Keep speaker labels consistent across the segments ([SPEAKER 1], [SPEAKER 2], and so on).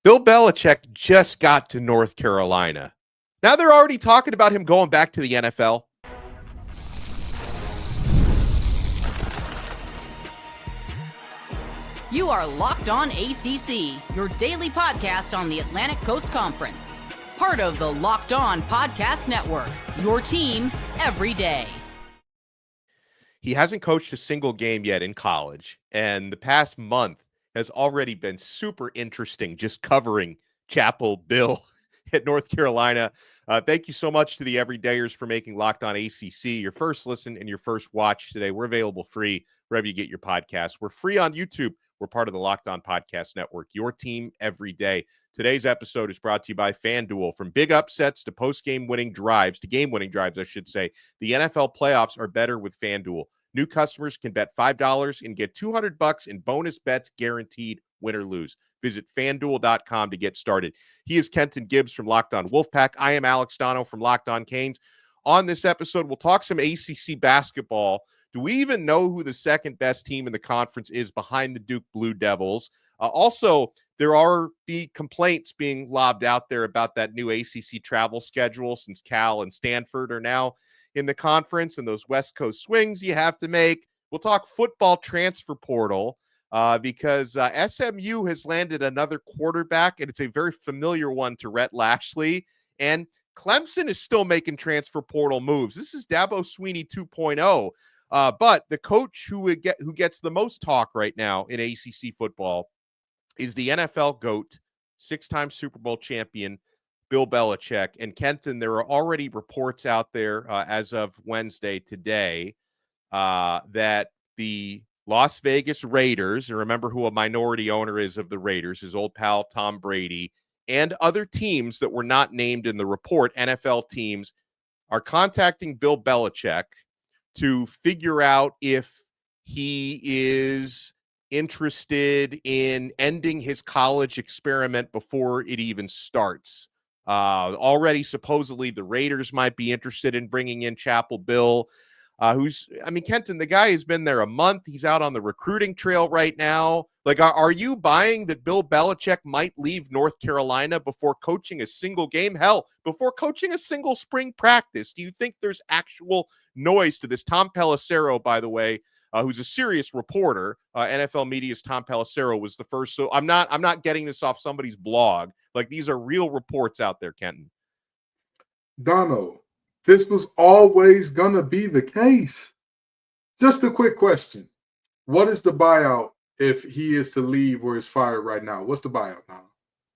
[SPEAKER 1] Bill Belichick just got to North Carolina. Now they're already talking about him going back to the NFL.
[SPEAKER 2] You are Locked On ACC, your daily podcast on the Atlantic Coast Conference. Part of the Locked On Podcast Network, your team every day.
[SPEAKER 1] He hasn't coached a single game yet in college, and the past month has already been super interesting just covering Chapel Bill at North Carolina. Thank you so much to the everydayers for making Locked On ACC your first listen and your first watch today. We're available free wherever you get your podcasts. We're free on YouTube. We're part of the Locked On Podcast Network, your team every day. Today's episode is brought to you by FanDuel. From big upsets to post-game winning drives, to game-winning drives, I should say, the NFL playoffs are better with FanDuel. New customers can bet $5 and get $200 in bonus bets guaranteed, win or lose. Visit FanDuel.com to get started. He is Kenton Gibbs from Locked On Wolfpack. I am Alex Donno from Locked On Canes. On this episode, we'll talk some ACC basketball. Do we even know who the second best team in the conference is behind the Duke Blue Devils? Also, there are complaints being lobbed out there about that new ACC travel schedule since Cal and Stanford are now in the conference and those West Coast swings you have to make. We'll talk football transfer portal because SMU has landed another quarterback, and it's a very familiar one to Rhett Lashley. And Clemson is still making transfer portal moves. This is Dabo Swinney 2.0. But the coach who gets the most talk right now in ACC football is the NFL GOAT, six-time Super Bowl champion, Bill Belichick. And Kenton, there are already reports out there as of Wednesday today that the Las Vegas Raiders, and remember who a minority owner is of the Raiders, his old pal Tom Brady, and other teams that were not named in the report, NFL teams, are contacting Bill Belichick to figure out if he is interested in ending his college experiment before it even starts. Already, supposedly, the Raiders might be interested in bringing in Chapel Bill, Kenton, the guy has been there a month. He's out on the recruiting trail right now. Like, are you buying that Bill Belichick might leave North Carolina before coaching a single game? Hell, before coaching a single spring practice? Do you think there's actual noise to this? Tom Pelissero, by the way, who's a serious reporter, NFL Media's Tom Pelissero was the first. So I'm not getting this off somebody's blog. Like, these are real reports out there, Kenton.
[SPEAKER 3] Donno, this was always going to be the case. Just a quick question. What is the buyout if he is to leave or is fired right now? What's the buyout now?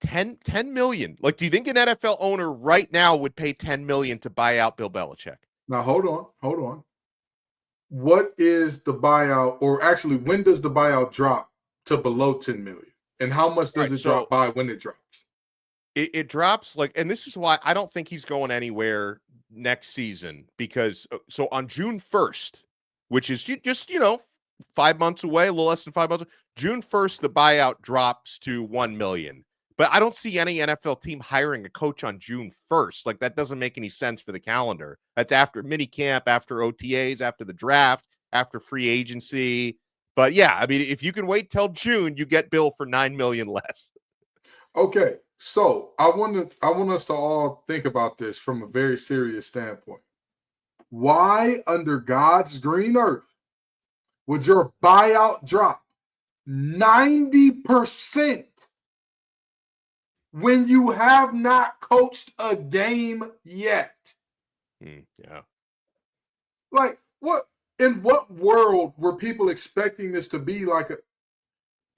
[SPEAKER 1] 10 million. Like, do you think an NFL owner right now would pay 10 million to buy out Bill Belichick?
[SPEAKER 3] Now, hold on. What is the buyout, or actually, when does the buyout drop to below 10 million? And how much does it drop by when it drops?
[SPEAKER 1] It drops and this is why I don't think he's going anywhere next season, because so on June 1st, which is just 5 months away, a little less than 5 months, June 1st, the buyout drops to 1 million. But I don't see any NFL team hiring a coach on June 1st. Like, that doesn't make any sense for the calendar. That's after mini camp, after OTAs, after the draft, after free agency. But yeah, if you can wait till June, you get Bill for 9 million less.
[SPEAKER 3] Okay. So I want us to all think about this from a very serious standpoint. Why, under God's green earth, would your buyout drop 90% when you have not coached a game yet?
[SPEAKER 1] Yeah.
[SPEAKER 3] Like, what? In what world were people expecting this to be like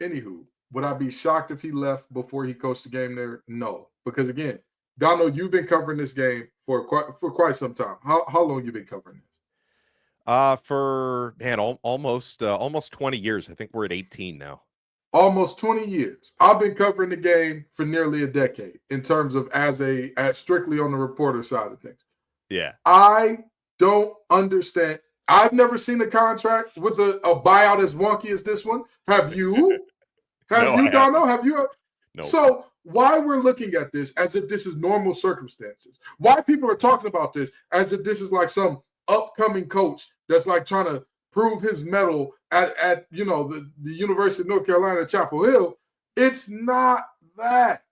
[SPEAKER 3] Anywho, would I be shocked if he left before he coached the game there? No, because again, Donno, you've been covering this game for quite some time. How long you been covering this?
[SPEAKER 1] For almost 20 years. I think we're at 18 now.
[SPEAKER 3] Almost 20 years. I've been covering the game for nearly a decade in terms of as strictly on the reporter side of things.
[SPEAKER 1] Yeah.
[SPEAKER 3] I don't understand. I've never seen a contract with a buyout as wonky as this one. Have you? Donno? Have you?
[SPEAKER 1] No.
[SPEAKER 3] So why we're looking at this as if this is normal circumstances? Why people are talking about this as if this is like some upcoming coach that's like trying to prove his mettle at the University of North Carolina at Chapel Hill? It's not that.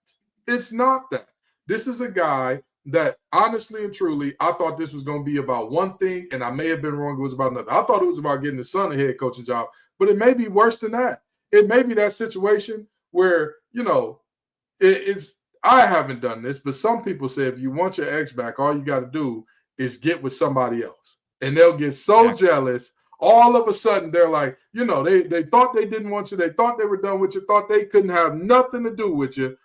[SPEAKER 3] It's not that. This is a guy that honestly and truly, I thought this was going to be about one thing, and I may have been wrong. It was about another. I thought it was about getting his son a head coaching job, but it may be worse than that. It may be that situation where, it's I haven't done this, but some people say if you want your ex back, all you got to do is get with somebody else. And they'll get so jealous. All of a sudden, they're like, they thought they didn't want you. They thought they were done with you, thought they couldn't have nothing to do with you.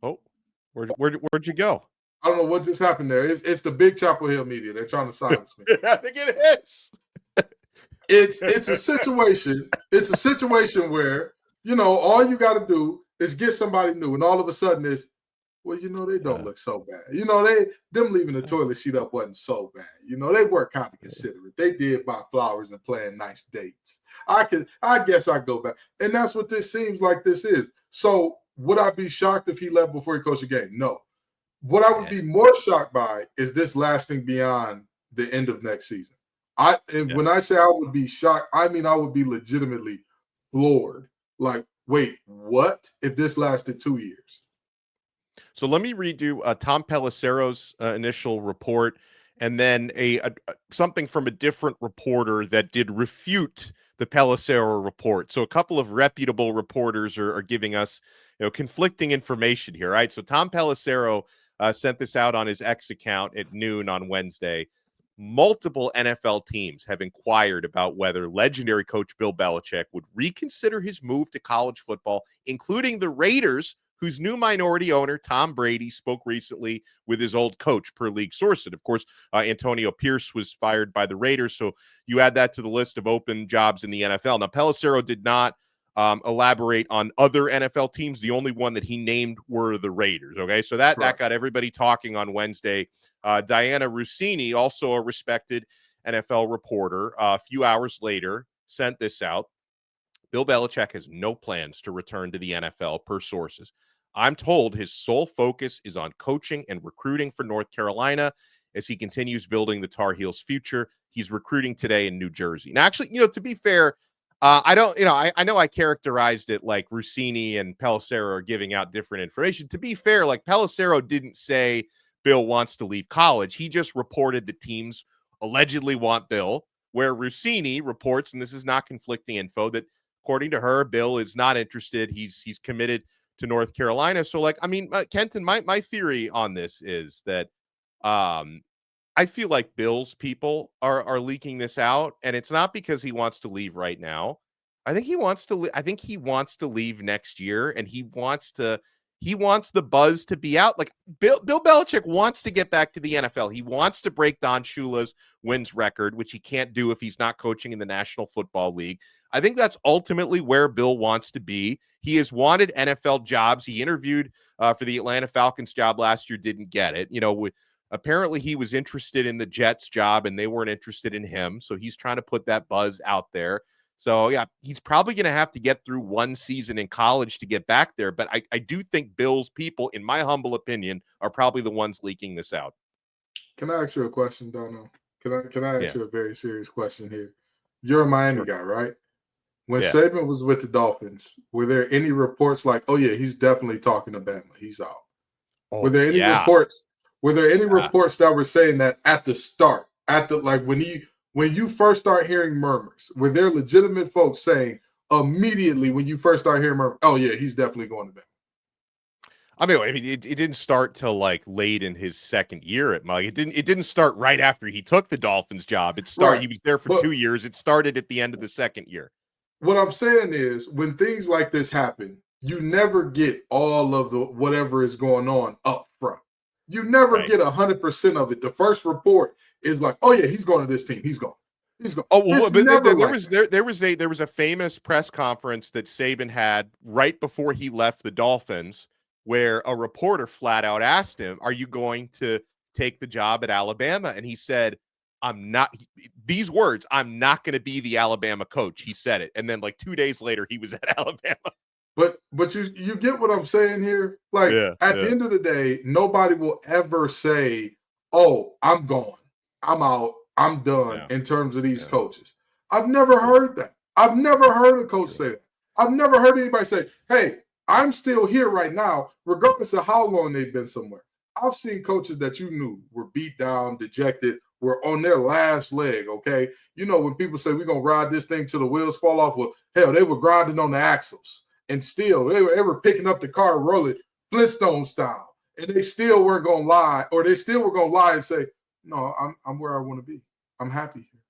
[SPEAKER 1] Oh, where'd you go?
[SPEAKER 3] I don't know what just happened there. It's the big Chapel Hill media. They're trying to silence me.
[SPEAKER 1] I think it is.
[SPEAKER 3] It's a situation. It's a situation where, all you got to do is get somebody new. And all of a sudden it's, well, they don't look so bad. Them leaving the toilet seat up wasn't so bad. They were kind of considerate. They did buy flowers and plan nice dates. I guess I go back. And that's what this seems like this is. So would I be shocked if he left before he coached a game? No. What I would be more shocked by is this lasting beyond the end of next season. When I say I would be shocked, I mean I would be legitimately floored. Like, wait, what? If this lasted 2 years?
[SPEAKER 1] So let me read you Tom Pelissero's initial report, and then something from a different reporter that did refute the Pelissero report. So a couple of reputable reporters are giving us conflicting information here, right? So Tom Pelissero sent this out on his X account at noon on Wednesday. Multiple NFL teams have inquired about whether legendary coach Bill Belichick would reconsider his move to college football, including the Raiders, whose new minority owner, Tom Brady, spoke recently with his old coach, per league sources. Of course, Antonio Pierce was fired by the Raiders, so you add that to the list of open jobs in the NFL. Now, Pelissero did not elaborate on other NFL teams. The only one that he named were the Raiders, okay? So that got everybody talking on Wednesday. Diana Rossini, also a respected NFL reporter, a few hours later sent this out. Bill Belichick has no plans to return to the NFL, per sources. I'm told his sole focus is on coaching and recruiting for North Carolina as he continues building the Tar Heels' future. He's recruiting today in New Jersey. Now, actually, to be fair, I know I characterized it like Rossini and Pelissero are giving out different information. To be fair, like Pelissero didn't say Bill wants to leave college. He just reported that teams allegedly want Bill, where Rossini reports, and this is not conflicting info, that according to her, Bill is not interested. He's committed to North Carolina. So, Kenton, my theory on this is that I feel like Bill's people are leaking this out, and it's not because he wants to leave right now. I think he wants to leave next year, and he wants the buzz to be out. Like Bill Belichick wants to get back to the NFL. He wants to break Don Shula's wins record, which he can't do if he's not coaching in the National Football League. I think that's ultimately where Bill wants to be. He has wanted NFL jobs. He interviewed for the Atlanta Falcons job last year, didn't get it. Apparently he was interested in the Jets job and they weren't interested in him. So he's trying to put that buzz out there. So, yeah, he's probably going to have to get through one season in college to get back there. But I do think Bill's people, in my humble opinion, are probably the ones leaking this out.
[SPEAKER 3] Can I ask you a question, Donno? Can I ask you a very serious question here? You're a Miami guy, right? When Saban was with the Dolphins, were there any reports like, oh, yeah, he's definitely talking to Bama. He's out. Were there any reports? Were there any reports that were saying that at the start, when you first start hearing murmurs, were there legitimate folks saying immediately when you first start hearing murmurs, oh, yeah, he's definitely going to Bama?
[SPEAKER 1] I mean, it didn't start till late in his second year at Mug. It didn't start right after he took the Dolphins job. He was there for 2 years. It started at the end of the second year.
[SPEAKER 3] What I'm saying is, when things like this happen, you never get all of the whatever is going on up front. You never get 100% of it. The first report is like, oh yeah, he's going to this team. He's going.
[SPEAKER 1] Oh, well, but there was a famous press conference that Saban had right before he left the Dolphins, where a reporter flat out asked him, "Are you going to take the job at Alabama?" And he said, "I'm not." These words, "I'm not going to be the Alabama coach." He said it, and then 2 days later, he was at Alabama.
[SPEAKER 3] But you get what I'm saying here? At the end of the day, nobody will ever say, oh, I'm gone, I'm out, I'm done in terms of these coaches. I've never heard that. I've never heard a coach say that. I've never heard anybody say, hey, I'm still here right now, regardless of how long they've been somewhere. I've seen coaches that you knew were beat down, dejected, were on their last leg, okay? You know, when people say we're going to ride this thing till the wheels fall off, well, hell, they were grinding on the axles. And still, they were picking up the car and rolling Flintstone style. And they still weren't going to lie, or they still were going to lie and say, no, I'm where I want to be. I'm happy here.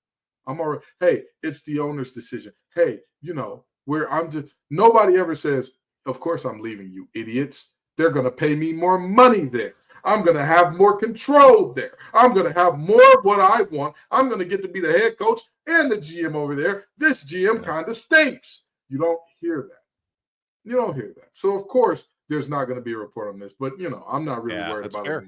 [SPEAKER 3] I'm all right. Hey, it's the owner's decision. Hey, you know, where I'm just, nobody ever says, of course I'm leaving, you idiots. They're going to pay me more money there. I'm going to have more control there. I'm going to have more of what I want. I'm going to get to be the head coach and the GM over there. This GM kind of stinks. You don't hear that. You don't hear that. So, of course, there's not going to be a report on this. But, you know, I'm not really worried about it.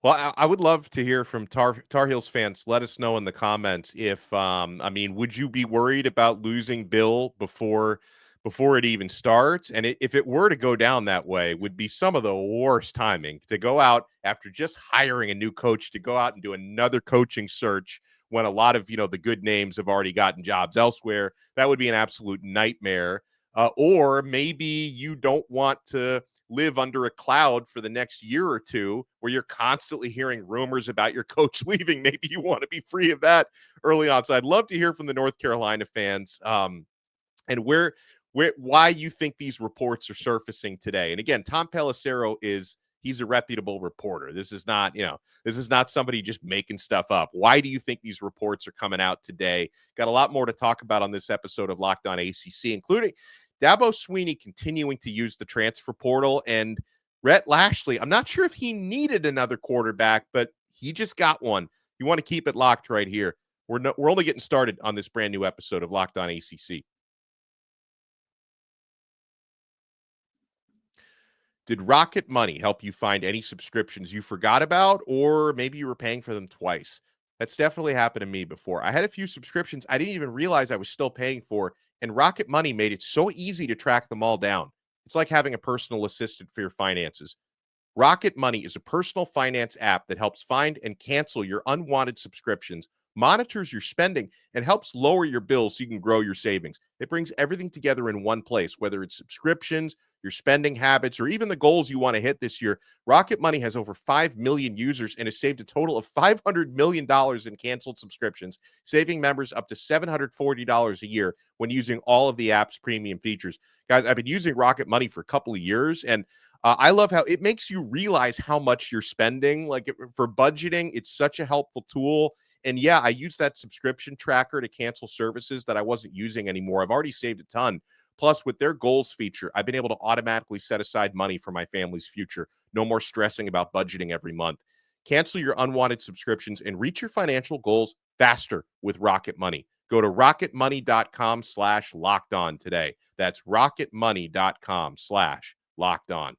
[SPEAKER 1] Well, I would love to hear from Tar Heels fans. Let us know in the comments if, I mean, would you be worried about losing Bill before it even starts? And if it were to go down that way, would be some of the worst timing to go out after just hiring a new coach to go out and do another coaching search when a lot of, you know, the good names have already gotten jobs elsewhere. That would be an absolute nightmare. Or maybe you don't want to live under a cloud for the next year or two where you're constantly hearing rumors about your coach leaving. Maybe you want to be free of that early on. So I'd love to hear from the North Carolina fans and why you think these reports are surfacing today. And again, Tom Pelissero he's a reputable reporter. This is not somebody just making stuff up. Why do you think these reports are coming out today? Got a lot more to talk about on this episode of Locked On ACC, including Dabo Swinney continuing to use the transfer portal, and Rhett Lashley. I'm not sure if he needed another quarterback, but he just got one. You want to keep it locked right here. We're only getting started on this brand new episode of Locked On ACC. Did Rocket Money help you find any subscriptions you forgot about, or maybe you were paying for them twice? That's definitely happened to me before. I had a few subscriptions I didn't even realize I was still paying for, and Rocket Money made it so easy to track them all down. It's like having a personal assistant for your finances. Rocket Money is a personal finance app that helps find and cancel your unwanted subscriptions, monitors your spending, and helps lower your bills so you can grow your savings. It brings everything together in one place, whether it's subscriptions, your spending habits, or even the goals you want to hit this year. Rocket Money has over 5 million users and has saved a total of $500 million in canceled subscriptions, saving members up to $740 a year when using all of the app's premium features. Guys, I've been using Rocket Money for a couple of years, and I love how it makes you realize how much you're spending. Like for budgeting, it's such a helpful tool. And yeah, I use that subscription tracker to cancel services that I wasn't using anymore. I've already saved a ton. Plus, with their goals feature, I've been able to automatically set aside money for my family's future. No more stressing about budgeting every month. Cancel your unwanted subscriptions and reach your financial goals faster with Rocket Money. Go to rocketmoney.com/locked-on today. That's rocketmoney.com/locked-on.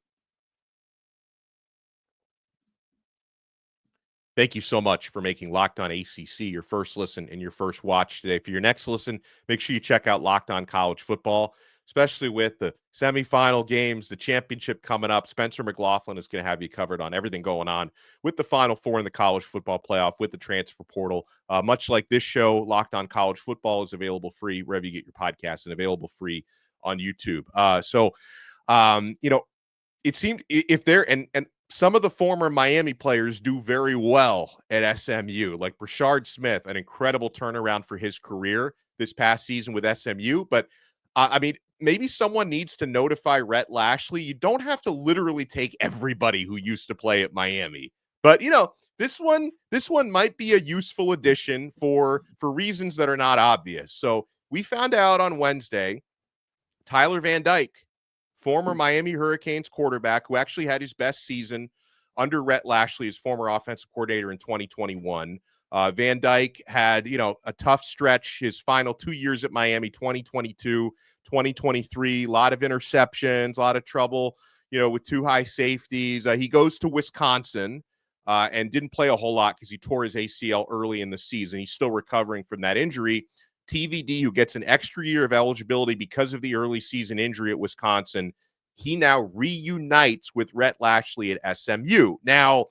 [SPEAKER 1] Thank you so much for making Locked On ACC your first listen and your first watch today. For your next listen, make sure you check out Locked On College Football, especially with the semifinal games, the championship coming up. Spencer McLaughlin is going to have you covered on everything going on with the Final Four in the college football playoff, with the transfer portal. Much like this show, Locked On College Football is available free wherever you get your podcasts and available free on YouTube. You know, it seemed if they're and some of the former Miami players do very well at SMU, like Brashard Smith, an incredible turnaround for his career this past season with SMU. But I mean, maybe someone needs to notify Rhett Lashley. You don't have to literally take everybody who used to play at Miami, but you know, this one might be a useful addition for reasons that are not obvious. So we found out on Wednesday, Tyler Van Dyke, former Miami Hurricanes quarterback who actually had his best season under Rhett Lashley, his former offensive coordinator in 2021. Van Dyke had, you know, a tough stretch his final 2 years at Miami, 2022, 2023, a lot of interceptions, a lot of trouble, you know, with two high safeties. He goes to Wisconsin and didn't play a whole lot because he tore his ACL early in the season. He's still recovering from that injury. TVD, who gets an extra year of eligibility because of the early season injury at Wisconsin, he now reunites with Rhett Lashley at SMU. Now,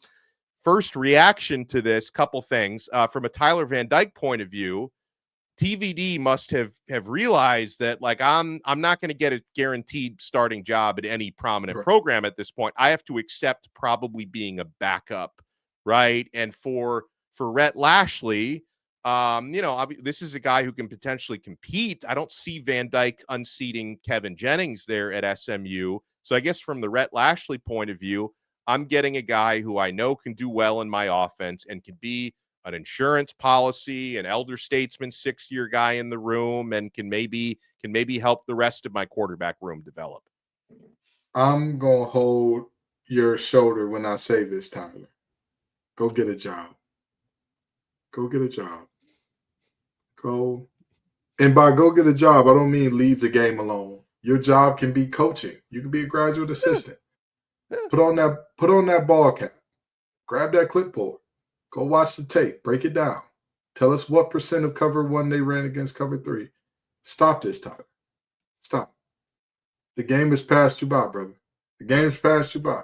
[SPEAKER 1] first reaction to this, couple things. From a Tyler Van Dyke point of view, TVD must have realized that, like, I'm not going to get a guaranteed starting job at any prominent program at this point. I have to accept probably being a backup, right? And for Rhett Lashley, this is a guy who can potentially compete. I don't see Van Dyke unseating Kevin Jennings there at SMU. So I guess from the Rhett Lashley point of view, I'm getting a guy who I know can do well in my offense and can be an insurance policy, an elder statesman, 6-year guy in the room, and can maybe help the rest of my quarterback room develop.
[SPEAKER 3] I'm going to hold your shoulder when I say this, Tyler. Go get a job. Go get a job. Go. And by go get a job, I don't mean leave the game alone. Your job can be coaching. You can be a graduate assistant.
[SPEAKER 1] Yeah.
[SPEAKER 3] Put on that ball cap. Grab that clipboard. Go watch the tape. Break it down. Tell us what % of cover 1 they ran against cover 3. Stop this, Tyler. Stop. The game has passed you by, brother. The game's passed you by.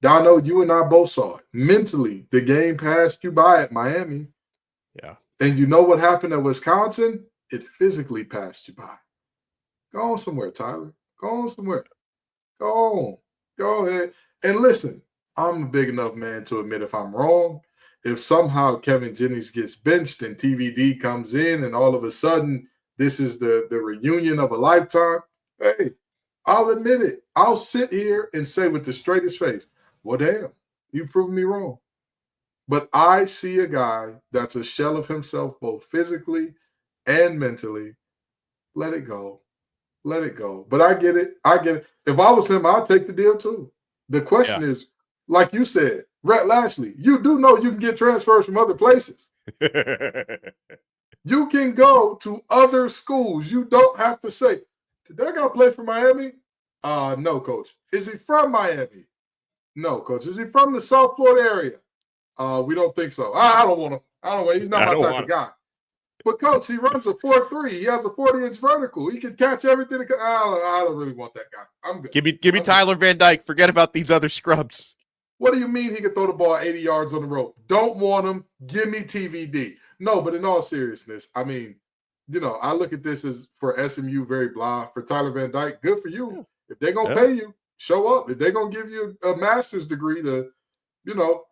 [SPEAKER 3] Donno, you and I both saw it. Mentally, the game passed you by at Miami.
[SPEAKER 1] Yeah.
[SPEAKER 3] And you know what happened at Wisconsin? It physically passed you by. Go on somewhere, Tyler. Go on somewhere. Go on. Go ahead. And listen, I'm a big enough man to admit if I'm wrong. If somehow Kevin Jennings gets benched and TVD comes in and all of a sudden this is the reunion of a lifetime, hey, I'll admit it. I'll sit here and say with the straightest face, well, damn, you proved me wrong. But I see a guy that's a shell of himself, both physically and mentally. Let it go. Let it go. But I get it. I get it. If I was him, I'd take the deal too. The question is, like you said, Rhett Lashley, you do know you can get transfers from other places. You can go to other schools. You don't have to say, did that guy play for Miami? No, coach. Is he from Miami? No, coach. Is he from the South Florida area? We don't think so. I don't want him. I don't want him. He's not my type of guy. But, coach, he runs a 4.3. He has a 40-inch vertical. He can catch everything. I don't really want that guy. I'm good.
[SPEAKER 1] Give me Tyler Van Dyke. Forget about these other scrubs.
[SPEAKER 3] What do you mean he can throw the ball 80 yards on the rope? Don't want him. Give me TVD. No, but in all seriousness, I mean, I look at this as for SMU, very blah. For Tyler Van Dyke, good for you. If they're going to pay you, show up. If they're going to give you a master's degree to,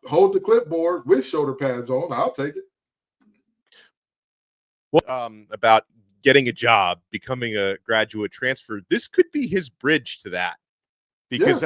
[SPEAKER 3] hold the clipboard with shoulder pads on, I'll take it.
[SPEAKER 1] Well, about getting a job, becoming a graduate transfer, this could be his bridge to that. Because,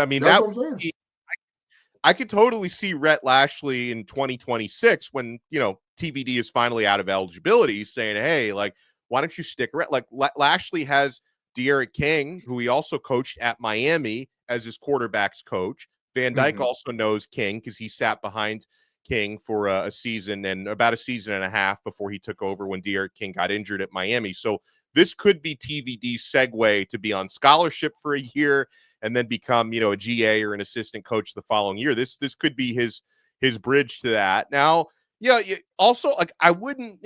[SPEAKER 1] I could totally see Rhett Lashley in 2026 when, TVD is finally out of eligibility saying, hey, like, why don't you stick around? Like, Lashley has De'Aaron King, who he also coached at Miami as his quarterback's coach. Van Dyke also knows King because he sat behind King for a season and about a season and a half before he took over when De'Aaron King got injured at Miami. So this could be TVD's segue to be on scholarship for a year and then become, a GA or an assistant coach the following year. This could be his bridge to that. Now, also, like, I wouldn't,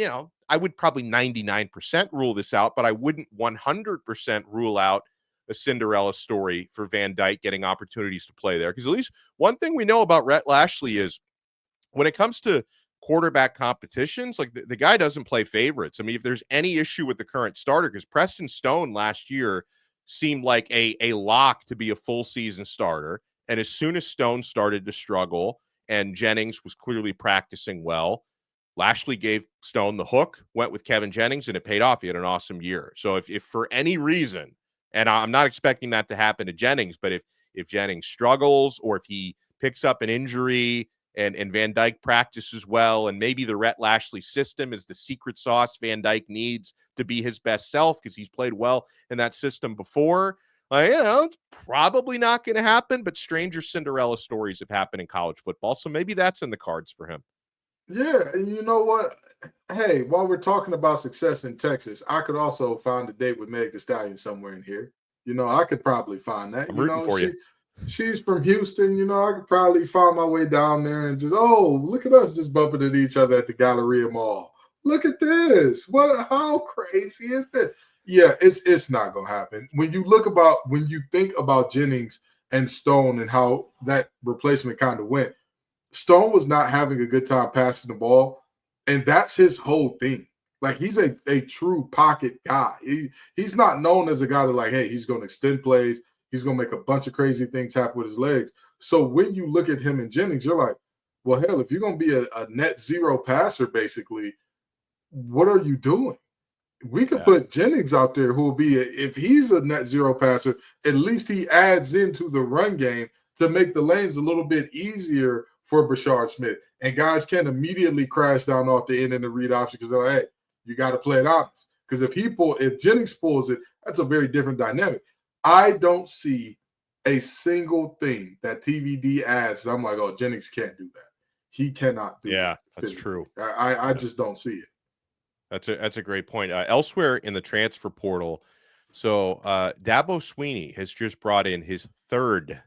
[SPEAKER 1] I would probably 99% rule this out, but I wouldn't 100% rule out a Cinderella story for Van Dyke getting opportunities to play there. Because at least one thing we know about Rhett Lashley is when it comes to quarterback competitions, like the guy doesn't play favorites. I mean, if there's any issue with the current starter, because Preston Stone last year seemed like a lock to be a full season starter. And as soon as Stone started to struggle and Jennings was clearly practicing well, Lashley gave Stone the hook, went with Kevin Jennings, and it paid off. He had an awesome year. So if for any reason, and I'm not expecting that to happen to Jennings, but if Jennings struggles or if he picks up an injury and Van Dyke practices well, and maybe the Rhett Lashley system is the secret sauce Van Dyke needs to be his best self because he's played well in that system before, it's probably not going to happen, but stranger Cinderella stories have happened in college football. So maybe that's in the cards for him.
[SPEAKER 3] Yeah, and you know what? Hey, while we're talking about success in Texas, I could also find a date with Meg Thee Stallion somewhere in here. I could probably find that.
[SPEAKER 1] I'm rooting for you.
[SPEAKER 3] She's from Houston. I could probably find my way down there and just, look at us just bumping into each other at the Galleria Mall. Look at this. How crazy is that? Yeah, it's not gonna happen. When you think about Jennings and Stone and how that replacement kind of went, Stone was not having a good time passing the ball, and that's his whole thing. Like, he's a true pocket guy. He's not known as a guy that, like, hey, he's going to extend plays. He's going to make a bunch of crazy things happen with his legs. So when you look at him and Jennings, you're like, well, hell, if you're going to be a net zero passer, basically, what are you doing? We could put Jennings out there who will be, if he's a net zero passer, at least he adds into the run game to make the lanes a little bit easier for Brashard Smith. And guys can't immediately crash down off the end in the read option because they're like, hey, you got to play it honest. Because if Jennings pulls it, that's a very different dynamic. I don't see a single thing that TVD adds. I'm like, oh, Jennings can't do that. He cannot do that.
[SPEAKER 1] Yeah, that's true.
[SPEAKER 3] I just don't see it.
[SPEAKER 1] That's a great point. Elsewhere in the transfer portal, so Dabo Swinney has just brought in his third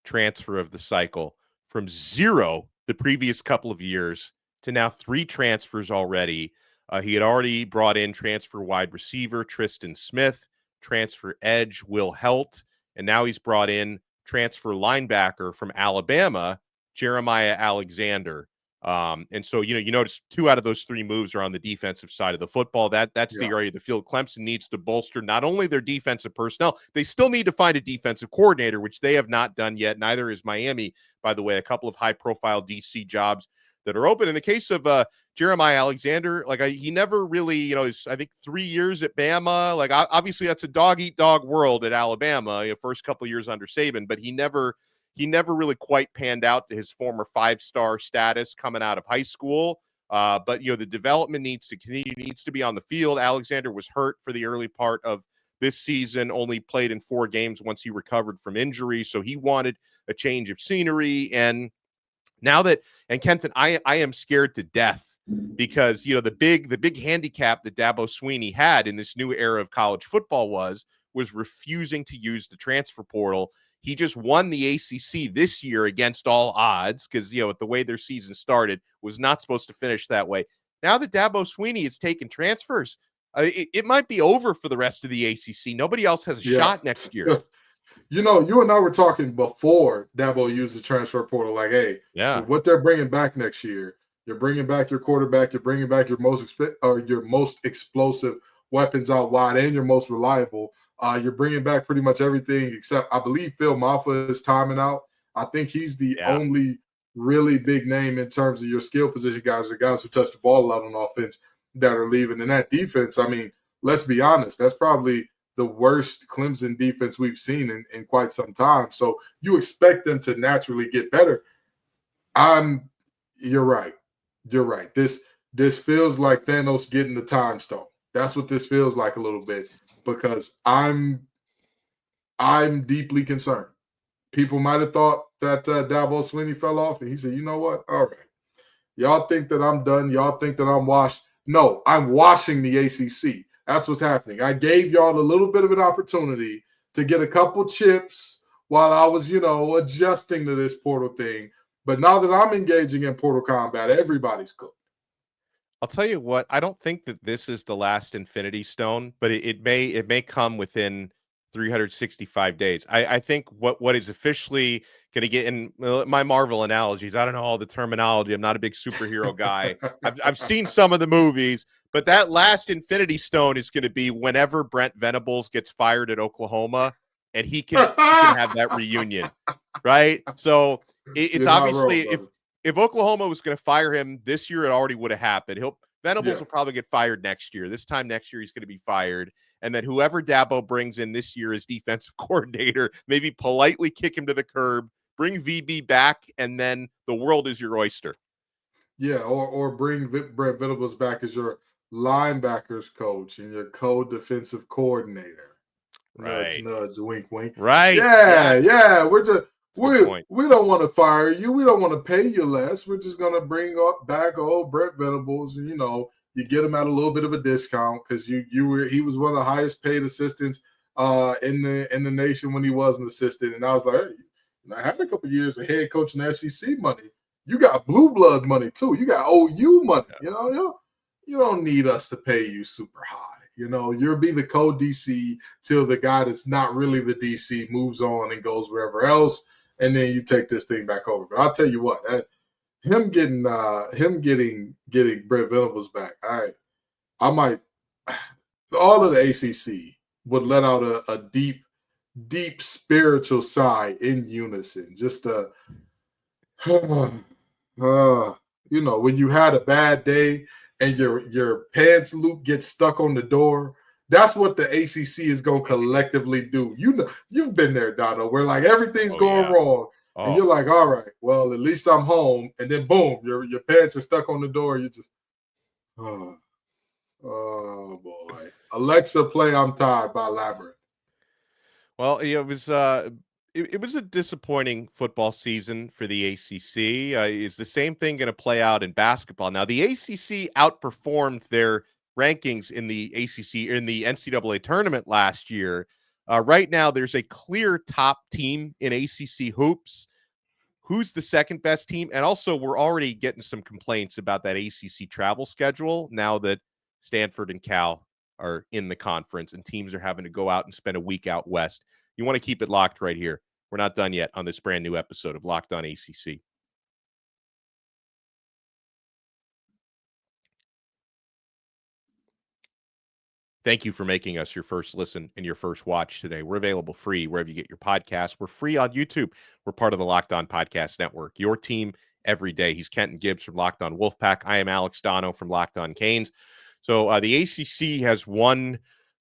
[SPEAKER 1] transfer of the cycle from 0 the previous couple of years to now 3 transfers already. He had already brought in transfer wide receiver Tristan Smith, transfer edge Will Helt, and now he's brought in transfer linebacker from Alabama, Jeremiah Alexander. And so, you notice 2 out of those 3 moves are on the defensive side of the football. That's the area of the field Clemson needs to bolster not only their defensive personnel, they still need to find a defensive coordinator, which they have not done yet. Neither is Miami, by the way. A couple of high-profile DC jobs that are open. In the case of Jeremiah Alexander, he never really, I think 3 years at Bama. Obviously that's a dog-eat-dog world at Alabama, first couple of years under Saban, but he never really quite panned out to his former 5-star status coming out of high school. But the development needs to continue, needs to be on the field. Alexander was hurt for the early part of this season, only played in 4 games once he recovered from injury. So he wanted a change of scenery. And now that, and Kenton, I am scared to death because, the big handicap that Dabo Swinney had in this new era of college football was refusing to use the transfer portal. He just won the ACC this year against all odds because, the way their season started was not supposed to finish that way. Now that Dabo Swinney is taking transfers, it might be over for the rest of the ACC. Nobody else has a shot next year.
[SPEAKER 3] You and I were talking before Dabo used the transfer portal, like, hey, what they're bringing back next year, you're bringing back your quarterback, you're bringing back your most explosive weapons out wide and your most reliable. You're bringing back pretty much everything except, I believe, Phil Maffa is timing out. I think he's the only really big name in terms of your skill position guys, the guys who touch the ball a lot on offense that are leaving. And that defense, I mean, let's be honest, that's probably the worst Clemson defense we've seen in quite some time. So you expect them to naturally get better. You're right. You're right. This feels like Thanos getting the time stone. That's what this feels like a little bit, because I'm deeply concerned. People might have thought that Dabo Swinney fell off, and he said, you know what? All right. Y'all think that I'm done. Y'all think that I'm washed. No, I'm washing the ACC. That's what's happening. I gave y'all a little bit of an opportunity to get a couple chips while I was, adjusting to this portal thing. But now that I'm engaging in portal combat, everybody's cooked.
[SPEAKER 1] I'll tell you what, I don't think that this is the last Infinity Stone, but it may come within 365 days. I think what is officially going to get in my Marvel analogies. I don't know all the terminology. I'm not a big superhero guy. I've seen some of the movies, but that last Infinity Stone is going to be whenever Brent Venables gets fired at Oklahoma, and he can have that reunion, right? So it's obviously if Oklahoma was going to fire him this year, it already would have happened. Venables will probably get fired next year. This time next year, he's going to be fired. And then whoever Dabo brings in this year as defensive coordinator, maybe politely kick him to the curb, bring VB back, and then the world is your oyster.
[SPEAKER 3] Yeah, or bring Brent Venables back as your linebackers coach and your co-defensive coordinator.
[SPEAKER 1] Right.
[SPEAKER 3] Nudge, wink, wink.
[SPEAKER 1] Right.
[SPEAKER 3] Yeah. We don't want to fire you. We don't want to pay you less. We're just gonna bring back old Brent Venables, and you get him at a little bit of a discount because he was one of the highest paid assistants in the nation when he was an assistant. And I was like, hey, I had a couple of years of head coaching SEC money. You got blue blood money too. You got OU money. You don't need us to pay you super high. You'll be the co-DC till the guy that's not really the DC moves on and goes wherever else, and then you take this thing back over. But I'll tell you what, him getting Brent Venables back, I might, all of the ACC would let out a deep, deep spiritual sigh in unison. Just when you had a bad day and your pants loop gets stuck on the door, that's what the ACC is going to collectively do. You've been there, Donno, where like everything's going wrong. And you're like, all right, well, at least I'm home. And then boom, your pants are stuck on the door. You just, oh boy. Alexa, play I'm Tired by Labyrinth.
[SPEAKER 1] Well, it was it was a disappointing football season for the ACC. Is the same thing going to play out in basketball? Now, the ACC outperformed their rankings in the ACC in the NCAA tournament last year. Right now, there's a clear top team in ACC hoops. Who's the second best team? And also, we're already getting some complaints about that ACC travel schedule now that Stanford and Cal are in the conference and teams are having to go out and spend a week out west. You want to keep it locked right here. We're not done yet on this brand new episode of Locked On ACC. Thank you for making us your first listen and your first watch today. We're available free wherever you get your podcasts. We're free on YouTube. We're part of the Locked On Podcast Network, your team every day. He's Kenton Gibbs from Locked On Wolfpack. I am Alex Donno from Locked On Canes. So the ACC has one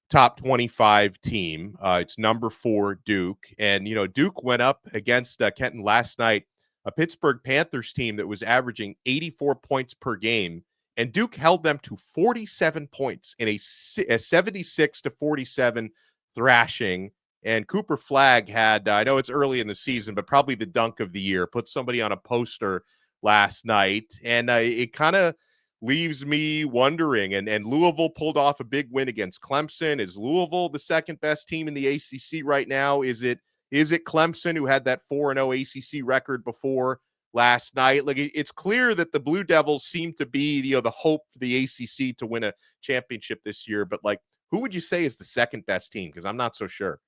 [SPEAKER 1] top 25 team. It's number 4, Duke. And, Duke went up against Kenton last night, a Pittsburgh Panthers team that was averaging 84 points per game. And Duke held them to 47 points in a 76-47 thrashing. And Cooper Flagg had, I know it's early in the season, but probably the dunk of the year, put somebody on a poster last night. And it kind of leaves me wondering. And Louisville pulled off a big win against Clemson. Is Louisville the second best team in the ACC right now? Is it Clemson, who had that 4-0 ACC record before last night? Like, it's clear that the Blue Devils seem to be the hope for the ACC to win a championship this year. But like, who would you say is the second best team? Because I'm not so sure.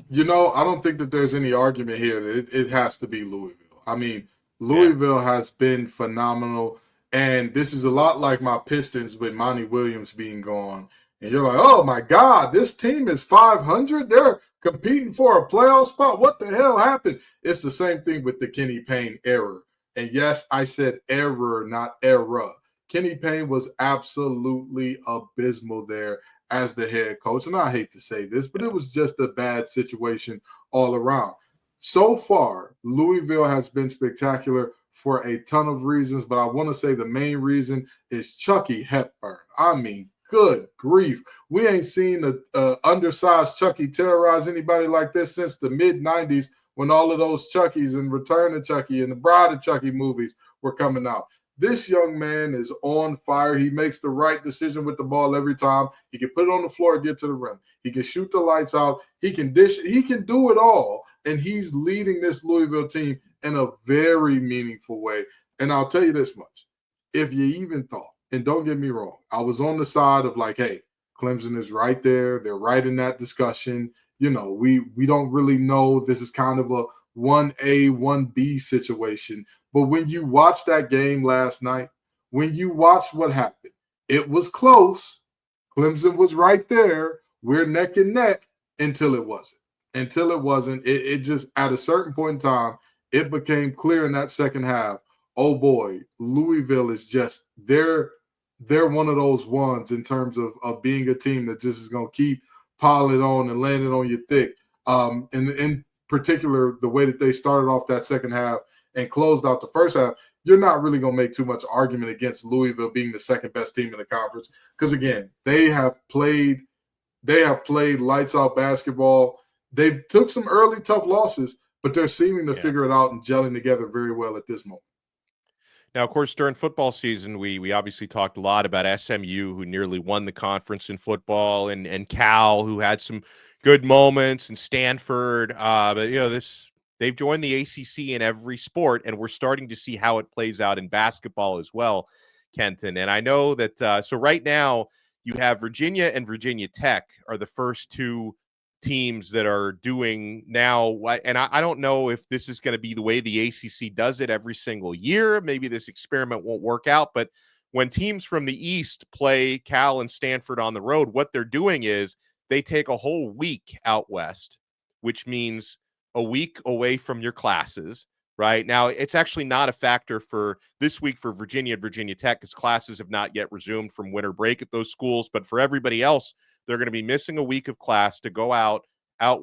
[SPEAKER 3] I don't think that there's any argument here that it has to be Louisville. I mean, Louisville has been phenomenal. And this is a lot like my Pistons with Monty Williams being gone. And you're like, oh my God, this team is 500. They're competing for a playoff spot. What the hell happened? It's the same thing with the Kenny Payne era. And yes, I said error, not era. Kenny Payne was absolutely abysmal there as the head coach. And I hate to say this, but it was just a bad situation all around. So far, Louisville has been spectacular for a ton of reasons, but I want to say the main reason is Chucky Hepburn. I mean, good grief. We ain't seen a undersized Chucky terrorize anybody like this since the mid-90s when all of those Chuckies and Return of Chucky and the Bride of Chucky movies were coming out. This young man is on fire. He makes the right decision with the ball every time. He can put it on the floor and get to the rim. He can shoot the lights out. He can dish. He can do it all. And he's leading this Louisville team in a very meaningful way. And I'll tell you this much. If you even thought, and don't get me wrong, I was on the side of like, hey, Clemson is right there. They're right in that discussion. We don't really know. This is kind of a 1A, 1B situation. But when you watch that game last night, when you watch what happened, it was close. Clemson was right there. We're neck and neck until it wasn't. It just, at a certain point in time, it became clear in that second half, oh boy, Louisville is just, they're one of those ones in terms of being a team that just is going to keep piling on and landing on you thick. And in particular, the way that they started off that second half and closed out the first half, you're not really going to make too much argument against Louisville being the second best team in the conference. Because again, they have played lights out basketball. They took some early tough losses, but they're seeming to figure it out and gelling together very well at this moment.
[SPEAKER 1] Now, of course, during football season, we obviously talked a lot about SMU, who nearly won the conference in football, and Cal, who had some good moments, and Stanford. But they've joined the ACC in every sport, and we're starting to see how it plays out in basketball as well, Kenton. And I know that so right now you have Virginia and Virginia Tech are the first two teams that are doing now. And I don't know if this is going to be the way the ACC does it every single year. Maybe this experiment won't work out. But when teams from the East play Cal and Stanford on the road, what they're doing is they take a whole week out West, which means a week away from your classes. Right now, it's actually not a factor for this week for Virginia and Virginia Tech because classes have not yet resumed from winter break at those schools. But for everybody else, they're going to be missing a week of class to go out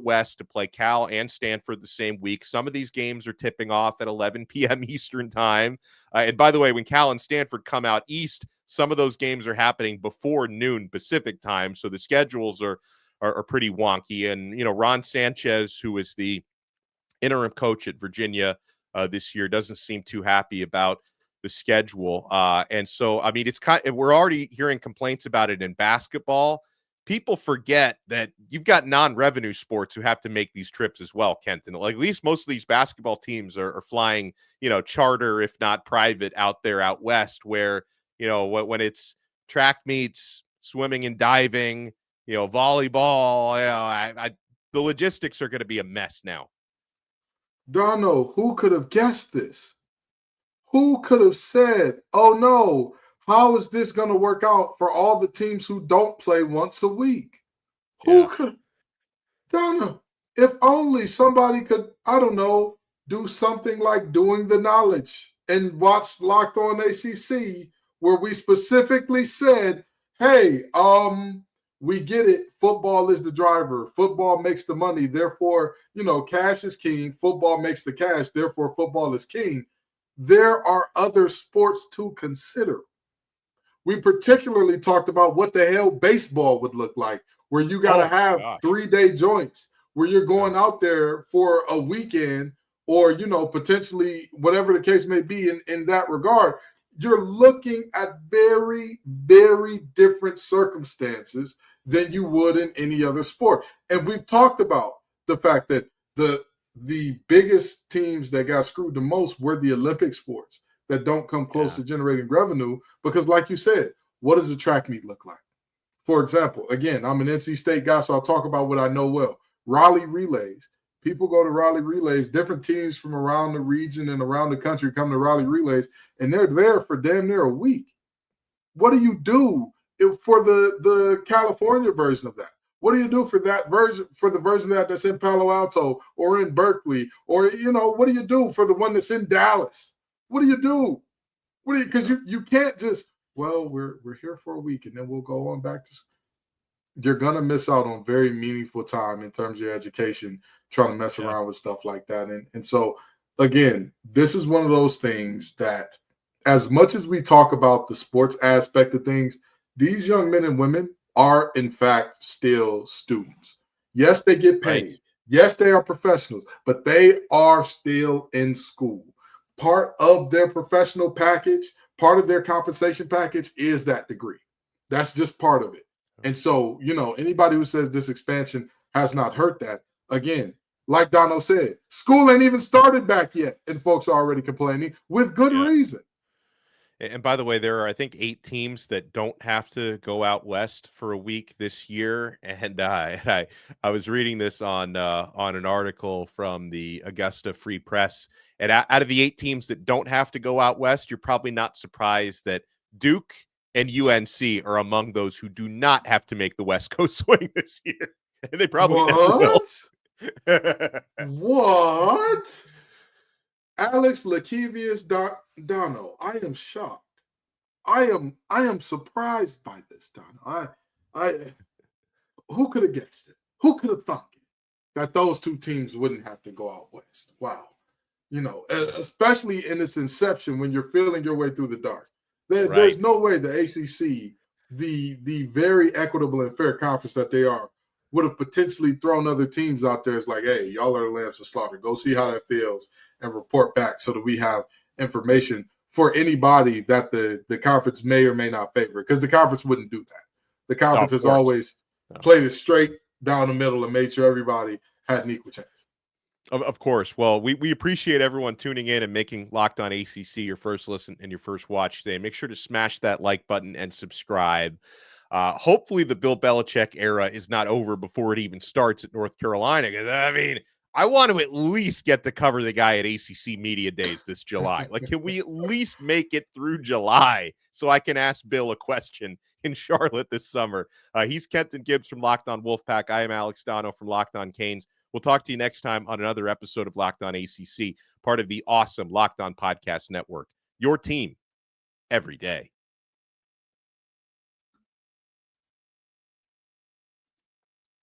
[SPEAKER 1] West to play Cal and Stanford the same week. Some of these games are tipping off at 11 p.m. Eastern time. And by the way, when Cal and Stanford come out East, some of those games are happening before noon Pacific time. So the schedules are pretty wonky. And, Ron Sanchez, who is the interim coach at Virginia this year, doesn't seem too happy about the schedule. And so, I mean, we're already hearing complaints about it in basketball. People forget that you've got non-revenue sports who have to make these trips as well, Kenton. Like, at least most of these basketball teams are flying, charter, if not private, out West, where, when it's track meets, swimming and diving, volleyball, the logistics are going to be a mess now.
[SPEAKER 3] Donno, who could have guessed this? Who could have said, oh no, how is this going to work out for all the teams who don't play once a week? Who could? Donno, if only somebody could, I don't know, do something like Doing the Knowledge and watch Locked On ACC, where we specifically said, hey, we get it. Football is the driver. Football makes the money. Therefore, cash is king. Football makes the cash. Therefore, football is king. There are other sports to consider. We particularly talked about what the hell baseball would look like, where you got to have 3-day joints, where you're going out there for a weekend or, potentially whatever the case may be in that regard. You're looking at very, very different circumstances than you would in any other sport. And we've talked about the fact that the biggest teams that got screwed the most were the Olympic sports that don't come close to generating revenue because, like you said, what does a track meet look like? For example, again, I'm an NC State guy, so I'll talk about what I know well. Raleigh relays. People go to Raleigh relays, different teams from around the region and around the country come to Raleigh relays, and they're there for damn near a week. What do you do for the California version of that? What do you do for that version, for the version of that that's in Palo Alto or in Berkeley? Or, what do you do for the one that's in Dallas? What do you do? Because you can't just, we're here for a week and then we'll go on back to school. You're going to miss out on very meaningful time in terms of your education, trying to mess around with stuff like that. And so, again, this is one of those things that as much as we talk about the sports aspect of things, these young men and women are, in fact, still students. Yes, they get paid. Right. Yes, they are professionals, but they are still in school. Part of their professional package, part of their compensation package is that degree. That's just part of it. And so, anybody who says this expansion has not hurt that, again, like Donno said, school ain't even started back yet, and folks are already complaining with good reason.
[SPEAKER 1] And by the way, there are, I think, 8 teams that don't have to go out West for a week this year. And I was reading this on an article from the Augusta Free Press. And out of the 8 teams that don't have to go out West, you're probably not surprised that Duke and UNC are among those who do not have to make the West Coast swing this year. And they probably never will.
[SPEAKER 3] What? Alex Lakevius Donno. I am shocked. I am surprised by this, Donno. Who could have guessed it? Who could have thought it? That those two teams wouldn't have to go out West. Wow. Especially in its inception when you're feeling your way through the dark. There's no way the ACC, the very equitable and fair conference that they are, would have potentially thrown other teams out there. It's like, hey, y'all are the lambs to slaughter. Go see how that feels and report back so that we have information for anybody that the conference may or may not favor. Because the conference wouldn't do that. The conference has always played it straight down the middle and made sure everybody had an equal chance.
[SPEAKER 1] Of course. Well, we appreciate everyone tuning in and making Locked On ACC your first listen and your first watch today. Make sure to smash that like button and subscribe. Hopefully the Bill Belichick era is not over before it even starts at North Carolina. Because, I want to at least get to cover the guy at ACC Media Days this July. Like, can we at least make it through July so I can ask Bill a question in Charlotte this summer? He's Kenton Gibbs from Locked On Wolfpack. I am Alex Donno from Locked On Canes. We'll talk to you next time on another episode of Locked On ACC, part of the awesome Locked On Podcast Network. Your team every day.